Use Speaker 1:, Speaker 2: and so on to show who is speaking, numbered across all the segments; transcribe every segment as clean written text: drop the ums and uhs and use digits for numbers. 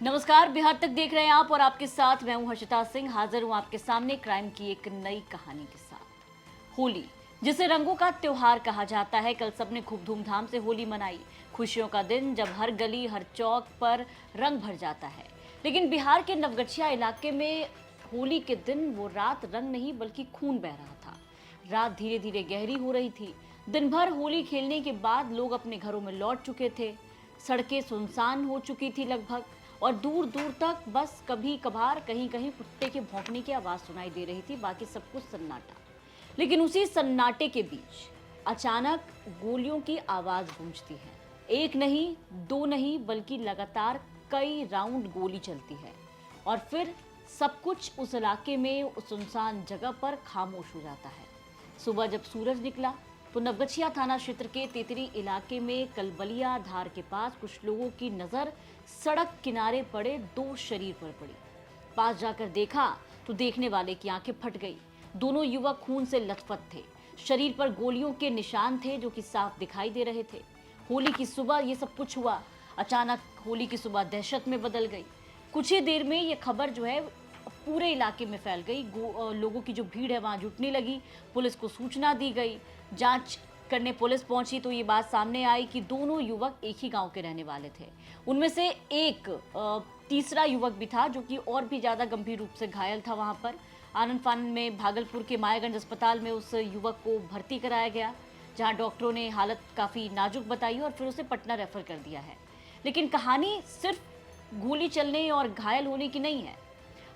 Speaker 1: नमस्कार, बिहार तक देख रहे हैं आप और आपके साथ मैं हूं हर्षिता सिंह। हाजिर हूं आपके सामने क्राइम की एक नई कहानी के साथ। होली, जिसे रंगों का त्योहार कहा जाता है, कल सबने खूब धूमधाम से होली मनाई। खुशियों का दिन जब हर गली हर चौक पर रंग भर जाता है। लेकिन बिहार के नवगछिया इलाके में होली के दिन वो रात रंग नहीं बल्कि खून बह रहा था। रात धीरे धीरे गहरी हो रही थी। दिन भर होली खेलने के बाद लोग अपने घरों में लौट चुके थे। सड़कें सुनसान हो चुकी थी लगभग, और दूर दूर तक बस कभी कभार कहीं कहीं कुत्ते के भौंकने की आवाज सुनाई दे रही थी। बाकी सब कुछ सन्नाटा। लेकिन उसी सन्नाटे के बीच अचानक गोलियों की आवाज गूंजती है। एक नहीं, दो नहीं, बल्कि लगातार कई राउंड गोली चलती है। और फिर सब कुछ उस इलाके में, उस सुनसान जगह पर खामोश हो जाता है। सुबह जब सूरज निकला तो नवगछिया थाना क्षेत्र के तेतरी इलाके में कलबलिया धार के पास कुछ लोगों की नजर सड़क किनारे पड़े दो शरीर पर पड़ी। पास जाकर देखा तो देखने वाले की आंखें फट गई। दोनों युवक खून से लथपथ थे। शरीर पर गोलियों के निशान थे जो कि साफ दिखाई दे रहे थे। होली की सुबह ये सब कुछ हुआ। अचानक होली की सुबह दहशत में बदल गई। कुछ ही देर में ये खबर जो है पूरे इलाके में फैल गई। लोगों की जो भीड़ है वहां जुटने लगी। पुलिस को सूचना दी गई। जांच करने पुलिस पहुंची तो ये बात सामने आई कि दोनों युवक एक ही गांव के रहने वाले थे। उनमें से एक तीसरा युवक भी था जो कि और भी ज्यादा गंभीर रूप से घायल था। वहां पर आनंद फानन में भागलपुर के मायागंज अस्पताल में उस युवक को भर्ती कराया गया, जहां डॉक्टरों ने हालत काफी नाजुक बताई और फिर उसे पटना रेफर कर दिया है। लेकिन कहानी सिर्फ गोली चलने और घायल होने की नहीं है।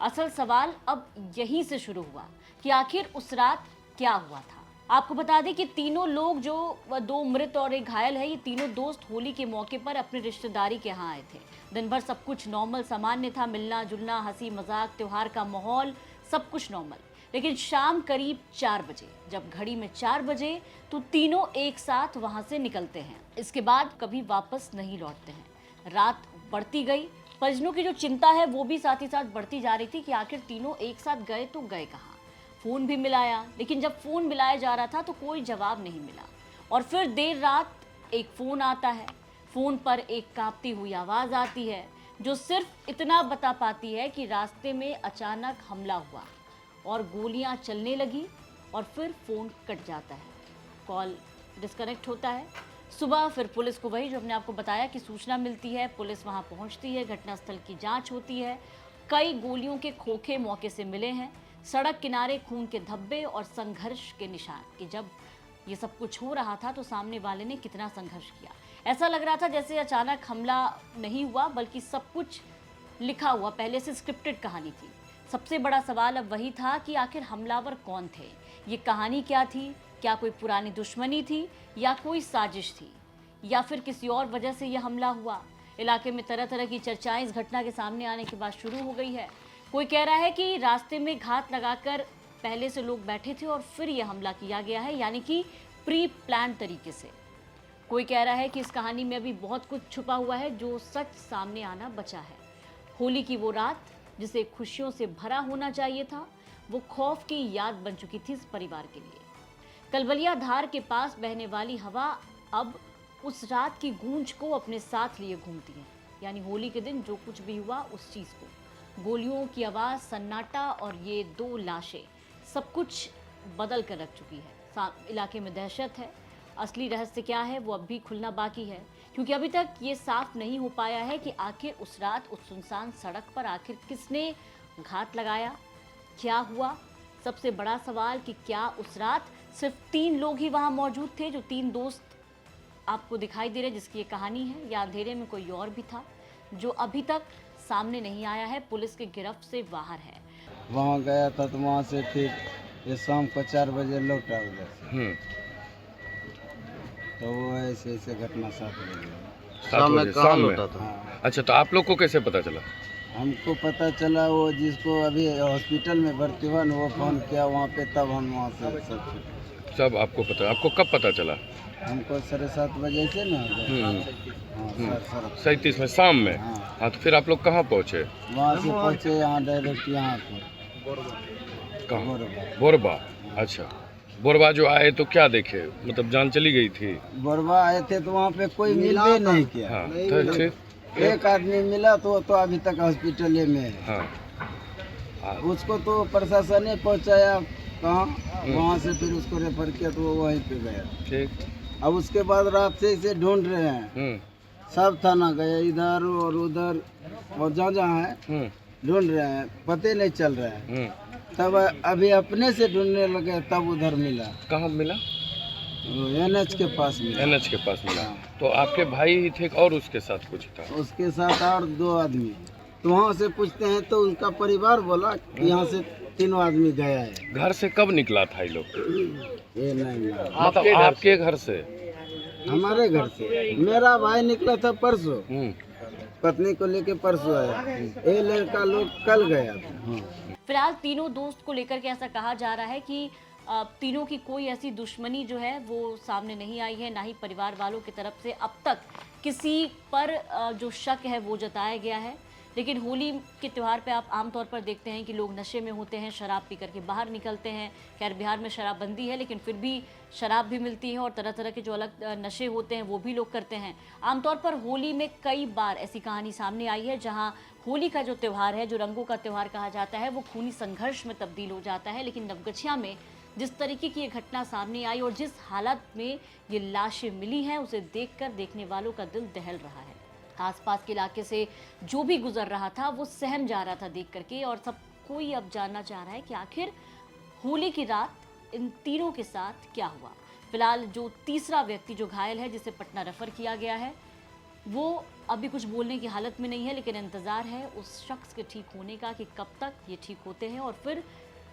Speaker 1: असल सवाल अब यहीं से शुरू हुआ कि आखिर उस रात क्या हुआ था। आपको बता दें कि तीनों लोग, जो दो मृत और एक घायल है, ये तीनों दोस्त होली के मौके पर अपनी रिश्तेदारी के यहाँ आए थे। दिन भर सब कुछ नॉर्मल सामान्य था, मिलना जुलना, हंसी मजाक, त्योहार का माहौल, सब कुछ नॉर्मल। लेकिन शाम करीब 4 बजे, जब घड़ी में 4 बजे, तो तीनों एक साथ वहां से निकलते हैं। इसके बाद कभी वापस नहीं लौटते हैं। रात बढ़ती गई। परिजनों की जो चिंता है वो भी साथ ही साथ बढ़ती जा रही थी कि आखिर तीनों एक साथ गए तो गए कहाँ। फोन भी मिलाया, लेकिन जब फोन मिलाया जा रहा था तो कोई जवाब नहीं मिला। और फिर देर रात एक फोन आता है। फोन पर एक कांपती हुई आवाज आती है जो सिर्फ इतना बता पाती है कि रास्ते में अचानक हमला हुआ और गोलियां चलने लगी। और फिर फोन कट जाता है, कॉल डिस्कनेक्ट होता है। सुबह फिर पुलिस को, वही जो हमने आपको बताया, कि सूचना मिलती है। पुलिस वहां पहुंचती है, घटनास्थल की जांच होती है। कई गोलियों के खोखे मौके से मिले हैं। सड़क किनारे खून के धब्बे और संघर्ष के निशान, कि जब ये सब कुछ हो रहा था तो सामने वाले ने कितना संघर्ष किया। ऐसा लग रहा था जैसे अचानक हमला नहीं हुआ, बल्कि सब कुछ लिखा हुआ, पहले से स्क्रिप्टेड कहानी थी। सबसे बड़ा सवाल अब वही था कि आखिर हमलावर कौन थे, ये कहानी क्या थी। क्या कोई पुरानी दुश्मनी थी, या कोई साजिश थी, या फिर किसी और वजह से यह हमला हुआ। इलाके में तरह तरह की चर्चाएं इस घटना के सामने आने के बाद शुरू हो गई है। कोई कह रहा है कि रास्ते में घात लगाकर पहले से लोग बैठे थे और फिर यह हमला किया गया है, यानी कि प्री प्लान तरीके से। कोई कह रहा है कि इस कहानी में अभी बहुत कुछ छुपा हुआ है जो सच सामने आना बचा है। होली की वो रात जिसे खुशियों से भरा होना चाहिए था, वो खौफ की याद बन चुकी थी इस परिवार के लिए। कलबलिया धार के पास बहने वाली हवा अब उस रात की गूंज को अपने साथ लिए घूमती है। यानी होली के दिन जो कुछ भी हुआ उस चीज को, गोलियों की आवाज, सन्नाटा और ये दो लाशें, सब कुछ बदल कर रख चुकी है। इलाके में दहशत है। असली रहस्य क्या है वो अब भी खुलना बाकी है, क्योंकि अभी तक ये साफ नहीं हो पाया है कि आखिर उस रात उस सुनसान सड़क पर आखिर किसने घात लगाया, क्या हुआ। सबसे बड़ा सवाल कि क्या उस रात सिर्फ 3 लोग ही वहां मौजूद थे, जो 3 दोस्त आपको दिखाई दे रहे जिसकी ये कहानी है, या अंधेरे में कोई और भी था जो अभी तक सामने नहीं आया है, पुलिस के गिरफ्त से बाहर है।
Speaker 2: वहाँ गया था तो वहाँ से फिर ये शाम को 4 बजे लौटा उधर से। तो वो ऐसे ऐसे घटना साथ हो गई।
Speaker 3: शाम में कहाँ लौटा था?
Speaker 2: हाँ,
Speaker 3: अच्छा, तो आप लोग को कैसे पता चला?
Speaker 2: हमको पता चला, वो जिसको अभी हॉस्पिटल में भर्ती हुआ न, वो फोन किया वहाँ पे, तब हम वहाँ से
Speaker 3: सब आपको पता? आपको कब पता चला?
Speaker 2: हमको 7:30 बजे से ना। हाँ,
Speaker 3: 37 में शाम में।
Speaker 2: हाँ।
Speaker 3: हाँ, तो फिर आप लोग कहाँ पहुँचे?
Speaker 2: वहाँ से पहुँचे यहाँ डायरेक्ट यहाँ पर
Speaker 3: कहाँ?
Speaker 2: बोरबा।
Speaker 3: बोरबा। अच्छा, बोरबा जो आए तो क्या देखे, मतलब जान चली गई थी?
Speaker 2: बोरबा आए थे तो वहाँ पे कोई मिलते नहीं किया।
Speaker 3: हाँ, तो ठीक।
Speaker 2: एक आदमी मिला तो अभी तक हॉस्पिटल में है।
Speaker 3: हाँ
Speaker 2: उसको तो प्रशासन ने पहुंचाया कहाँ, वहाँ से फिर उसको रेफर किया तो वो वहीं पे गया।
Speaker 3: ठीक।
Speaker 2: अब उसके बाद रात से इसे ढूंढ रहे हैं, सब थाना गए, इधर और उधर और जहाँ है ढूंढ रहे हैं, पते नहीं चल रहा है। तब अभी अपने से ढूंढने लगे तब उधर मिला।
Speaker 3: कहाँ मिला?
Speaker 2: NH के पास मिला।
Speaker 3: NH के पास मिला। तो आपके भाई ही थे और उसके साथ कुछ था?
Speaker 2: उसके साथ और 2 आदमी। तो वहाँ से पूछते हैं तो उनका परिवार बोला कि यहाँ से 3 आदमी गया है।
Speaker 3: घर से कब निकला था ये लोग?
Speaker 2: ये नहीं,
Speaker 3: मतलब आपके घर से?
Speaker 2: हमारे घर से। मेरा भाई निकला था परसों, पत्नी को लेके परसों आया। ये लड़का लोग कल गया था।
Speaker 1: फिलहाल तीनों दोस्त को लेकर के ऐसा कहा जा रहा है कि तीनों की कोई ऐसी दुश्मनी जो है वो सामने नहीं आई है, ना ही परिवार वालों की तरफ से अब तक किसी पर जो शक है वो जताया गया है। लेकिन होली के त्यौहार पे आप आमतौर पर देखते हैं कि लोग नशे में होते हैं, शराब पी करके बाहर निकलते हैं। खैर बिहार में शराबबंदी है लेकिन फिर भी शराब भी मिलती है और तरह तरह के जो अलग नशे होते हैं वो भी लोग करते हैं। आमतौर पर होली में कई बार ऐसी कहानी सामने आई है जहां होली का जो त्यौहार है, जो रंगों का त्यौहार कहा जाता है, वो खूनी संघर्ष में तब्दील हो जाता है। लेकिन नवगछिया में जिस तरीके की ये घटना सामने आई और जिस हालत में ये लाशें मिली हैं, उसे देखकर देखने वालों का दिल दहल रहा है। आसपास के इलाके से जो भी गुजर रहा था वो सहम जा रहा था देख करके, और सब कोई अब जानना चाह रहा है कि आखिर होली की रात इन तीनों के साथ क्या हुआ। फिलहाल जो तीसरा व्यक्ति जो घायल है, जिसे पटना रेफर किया गया है, वो अभी कुछ बोलने की हालत में नहीं है, लेकिन इंतजार है उस शख्स के ठीक होने का कि कब तक ये ठीक होते हैं और फिर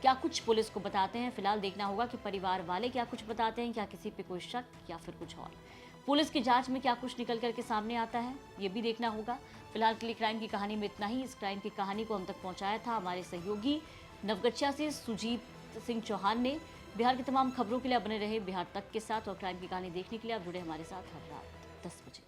Speaker 1: क्या कुछ पुलिस को बताते हैं। फिलहाल देखना होगा कि परिवार वाले क्या कुछ बताते हैं, क्या किसी पे कोई शक या फिर कुछ और। पुलिस की जांच में क्या कुछ निकल करके सामने आता है ये भी देखना होगा। फिलहाल के लिए क्राइम की कहानी में इतना ही। इस क्राइम की कहानी को हम तक पहुंचाया था हमारे सहयोगी नवगछिया से सुजीत सिंह चौहान ने। बिहार की तमाम खबरों के लिए बने रहे बिहार तक के साथ, और क्राइम की कहानी देखने के लिए आप जुड़े हमारे साथ हर रात 10 बजे।